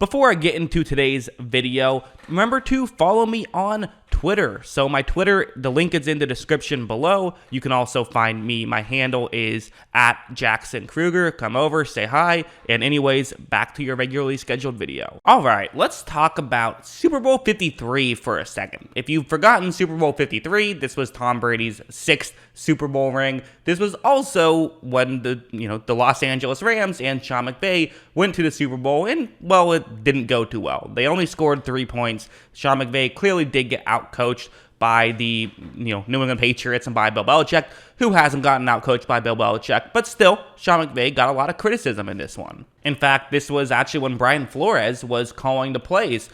Before I get into today's video, remember to follow me on Twitter. So my Twitter, the link is in the description below. You can also find me. My handle is @JacksonKruger. Come over, say hi. And anyways, back to your regularly scheduled video. All right, let's talk about Super Bowl 53 for a second. If you've forgotten Super Bowl 53, this was Tom Brady's 6th Super Bowl ring. This was also when the Los Angeles Rams and Sean McVay went to the Super Bowl, and well, it didn't go too well. They only scored 3 points. Sean McVay clearly did get outcoached by the New England Patriots and by Bill Belichick, who hasn't gotten outcoached by Bill Belichick, but still, Sean McVay got a lot of criticism in this one. In fact, this was actually when Brian Flores was calling the plays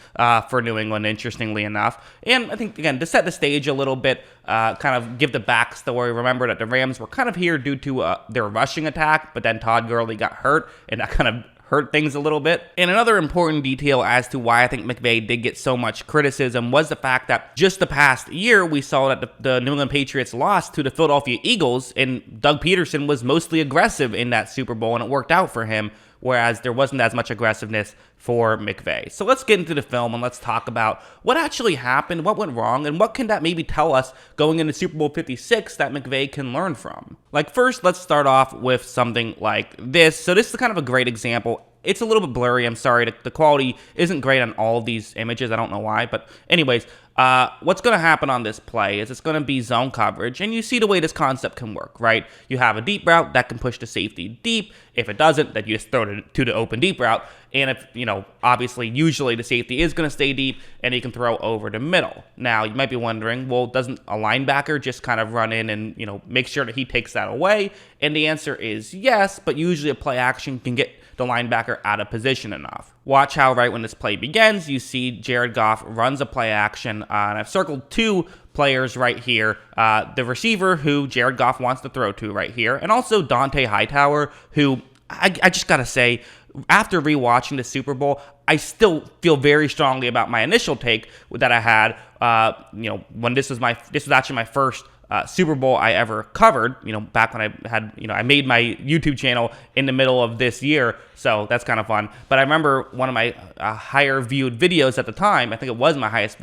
for New England, interestingly enough. And I think, again, to set the stage a little bit, kind of give the backstory, remember that the Rams were kind of here due to their rushing attack, but then Todd Gurley got hurt, and that kind of hurt things a little bit. And another important detail as to why I think McVay did get so much criticism was the fact that just the past year, we saw that the New England Patriots lost to the Philadelphia Eagles, and Doug Peterson was mostly aggressive in that Super Bowl, and it worked out for him, whereas there wasn't as much aggressiveness for McVay. So let's get into the film and let's talk about what actually happened, what went wrong, and what can that maybe tell us going into Super Bowl 56 that McVay can learn from. Like, first, let's start off with something like this. So this is kind of a great example. It's a little bit blurry, I'm sorry. The quality isn't great on all of these images. I don't know why. But anyways, what's going to happen on this play is it's going to be zone coverage. And you see the way this concept can work, right? You have a deep route that can push the safety deep. If it doesn't, then you just throw it to the open deep route. And if, obviously, usually the safety is going to stay deep and you can throw over the middle. Now, you might be wondering, well, doesn't a linebacker just kind of run in and, make sure that he takes that away? And the answer is yes, but usually a play action can get the linebacker out of position enough. Watch how right when this play begins, you see Jared Goff runs a play action, and I've circled 2 players right here. The receiver who Jared Goff wants to throw to right here, and also Dante Hightower, who I just gotta say, after rewatching the Super Bowl, I still feel very strongly about my initial take that I had, when this was actually my first Super Bowl I ever covered, back when I had, I made my YouTube channel in the middle of this year, so that's kind of fun. But I remember one of my higher viewed videos at the time, I think it was my highest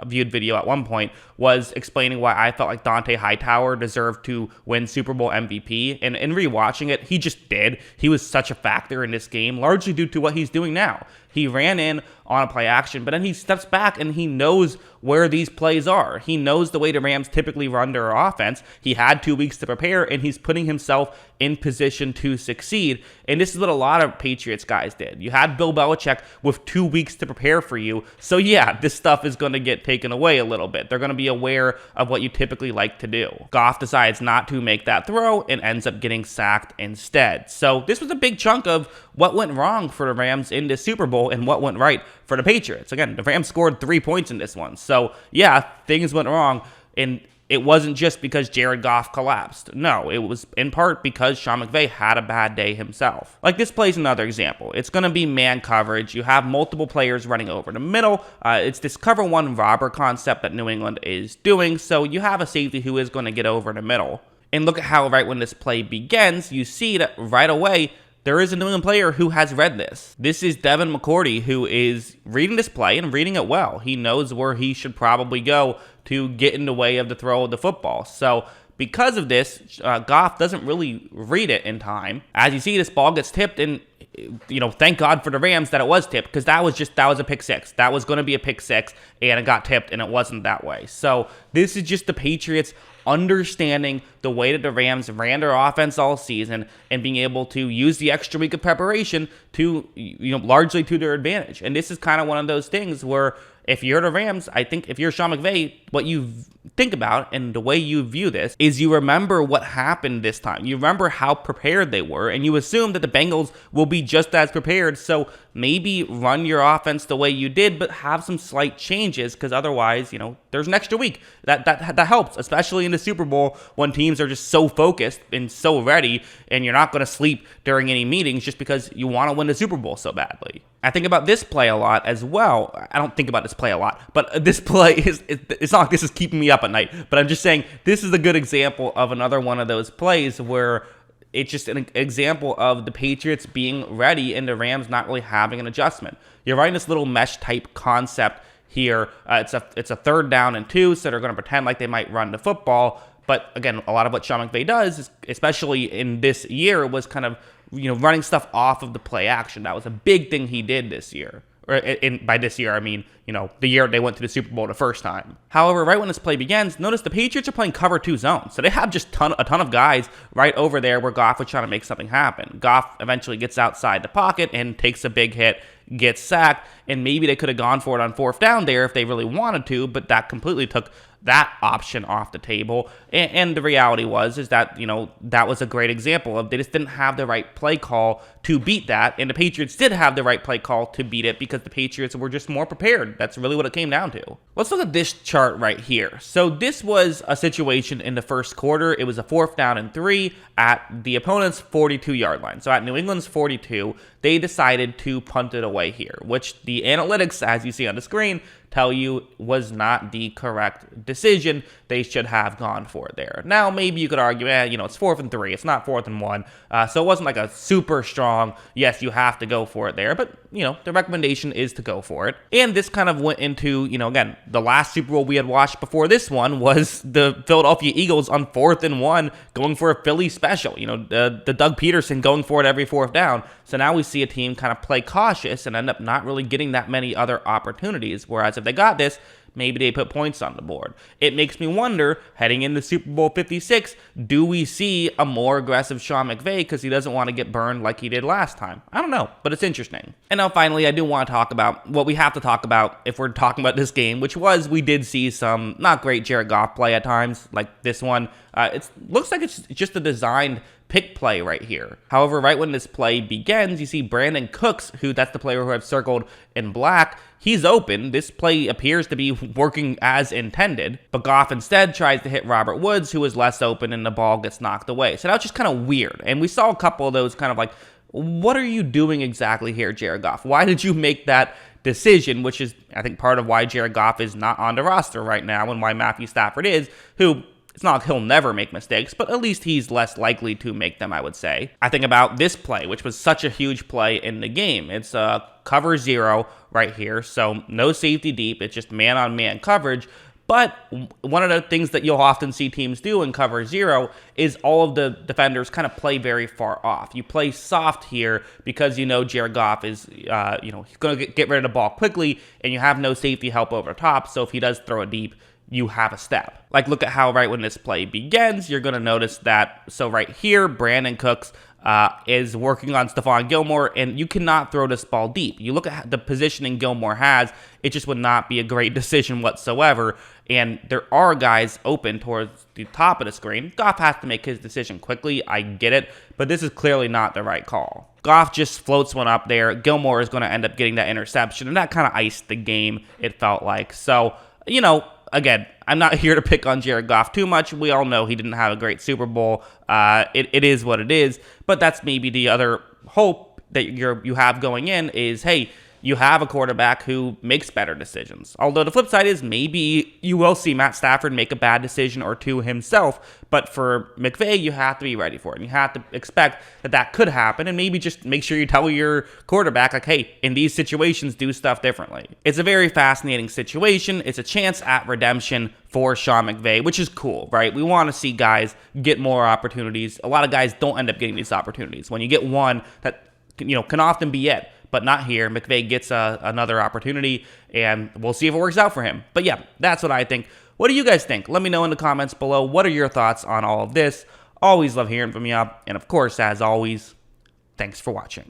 viewed video at one point, was explaining why I felt like Dante Hightower deserved to win Super Bowl MVP. And in rewatching it, he just did. He was such a factor in this game, largely due to what he's doing now. He ran in on a play action, but then he steps back and he knows where these plays are. He knows the way the Rams typically run their offense. He had 2 weeks to prepare, and he's putting himself in position to succeed. And this is what a lot of Patriots guys did. You had Bill Belichick with 2 weeks to prepare for you. So yeah, this stuff is going to get taken away a little bit. They're going to be aware of what you typically like to do. Goff decides not to make that throw and ends up getting sacked instead. So this was a big chunk of what went wrong for the Rams in this Super Bowl and what went right for the Patriots. Again, the Rams scored 3 points in this one. So yeah, things went wrong, and it wasn't just because Jared Goff collapsed. No, it was in part because Sean McVay had a bad day himself. Like, this play's another example. It's going to be man coverage. You have multiple players running over the middle. It's this cover one robber concept that New England is doing. So you have a safety who is going to get over the middle. And look at how right when this play begins, you see that right away, there is a New England player who has read this. This is Devin McCourty, who is reading this play and reading it well. He knows where he should probably go to get in the way of the throw of the football. So because of this, Goff doesn't really read it in time. As you see, this ball gets tipped, and thank God for the Rams that it was tipped, because that was a pick six. That was going to be a pick six, and it got tipped, and it wasn't that way. So this is just the Patriots understanding the way that the Rams ran their offense all season and being able to use the extra week of preparation to, largely to their advantage. And this is kind of one of those things where if you're the Rams, I think if you're Sean McVay, what you think about and the way you view this is you remember what happened this time. You remember how prepared they were, and you assume that the Bengals will be just as prepared. So maybe run your offense the way you did, but have some slight changes, because otherwise, there's an extra week. That helps, especially in the Super Bowl when teams are just so focused and so ready, and you're not going to sleep during any meetings just because you want to win the Super Bowl so badly. I think about this play a lot as well. I don't think about this play a lot, but this play it's not like this is keeping me up at night, but I'm just saying this is a good example of another one of those plays where it's just an example of the Patriots being ready and the Rams not really having an adjustment. You're running this little mesh type concept here. It's a 3rd down and 2, so they're going to pretend like they might run the football. But again, a lot of what Sean McVay does, especially in this year, was kind of running stuff off of the play action. That was a big thing he did this year. Or by this year, I mean, the year they went to the Super Bowl the first time. However, right when this play begins, notice the Patriots are playing cover 2 zone. So they have just a ton of guys right over there where Goff was trying to make something happen. Goff eventually gets outside the pocket and takes a big hit, gets sacked, and maybe they could have gone for it on 4th down there if they really wanted to, but that completely took that option off the table. And the reality is that, that was a great example of they just didn't have the right play call to beat that. And the Patriots did have the right play call to beat it because the Patriots were just more prepared. That's really what it came down to. Let's look at this chart right here. So this was a situation in the first quarter. It was a 4th down and 3 at the opponent's 42-yard line. So at New England's 42, they decided to punt it away here, which the analytics, as you see on the screen, tell you was not the correct decision. They should have gone for it there. Now, maybe you could argue, it's 4th and 3. It's not 4th and 1. So it wasn't like a super strong, yes, you have to go for it there. But, the recommendation is to go for it. And this kind of went into, again, the last Super Bowl we had watched before this one was the Philadelphia Eagles on 4th and 1 going for a Philly special. The Doug Peterson going for it every 4th down. So now we see a team kind of play cautious and end up not really getting that many other opportunities. Whereas if they got this, maybe they put points on the board. It makes me wonder, heading into Super Bowl 56, do we see a more aggressive Sean McVay because he doesn't want to get burned like he did last time? I don't know, but it's interesting. And now finally, I do want to talk about what we have to talk about if we're talking about this game, which was we did see some not great Jared Goff play at times, like this one. It looks like it's just a designed pick play right here. However, right when this play begins, you see Brandon Cooks, that's the player who I've circled in black. He's open. This play appears to be working as intended, but Goff instead tries to hit Robert Woods, who is less open, and the ball gets knocked away. So that was just kind of weird. And we saw a couple of those kind of like, what are you doing exactly here, Jared Goff? Why did you make that decision, which is, I think, part of why Jared Goff is not on the roster right now and why Matthew Stafford is, who it's not like he'll never make mistakes, but at least he's less likely to make them, I would say. I think about this play, which was such a huge play in the game. It's cover 0 right here, so no safety deep. It's just man-on-man coverage. But one of the things that you'll often see teams do in cover 0 is all of the defenders kind of play very far off. You play soft here because Jared Goff is, he's going to get rid of the ball quickly, and you have no safety help over top. So if he does throw it deep, you have a step. Like, look at how right when this play begins, you're going to notice that. So right here, Brandon Cooks is working on Stephon Gilmore, and you cannot throw this ball deep. You look at the positioning Gilmore has, it just would not be a great decision whatsoever. And there are guys open towards the top of the screen. Goff has to make his decision quickly. I get it, but this is clearly not the right call. Goff just floats one up there. Gilmore is going to end up getting that interception, and that kind of iced the game, it felt like. So, again, I'm not here to pick on Jared Goff too much. We all know he didn't have a great Super Bowl. It is what it is. But that's maybe the other hope that you have going in is, hey, you have a quarterback who makes better decisions. Although the flip side is maybe you will see Matt Stafford make a bad decision or two himself. But for McVay, you have to be ready for it. And you have to expect that could happen. And maybe just make sure you tell your quarterback, like, hey, in these situations, do stuff differently. It's a very fascinating situation. It's a chance at redemption for Sean McVay, which is cool, right? We want to see guys get more opportunities. A lot of guys don't end up getting these opportunities. When you get one, that can often be it. But not here. McVay gets another opportunity, and we'll see if it works out for him. But yeah, that's what I think. What do you guys think? Let me know in the comments below. What are your thoughts on all of this? Always love hearing from you. And of course, as always, thanks for watching.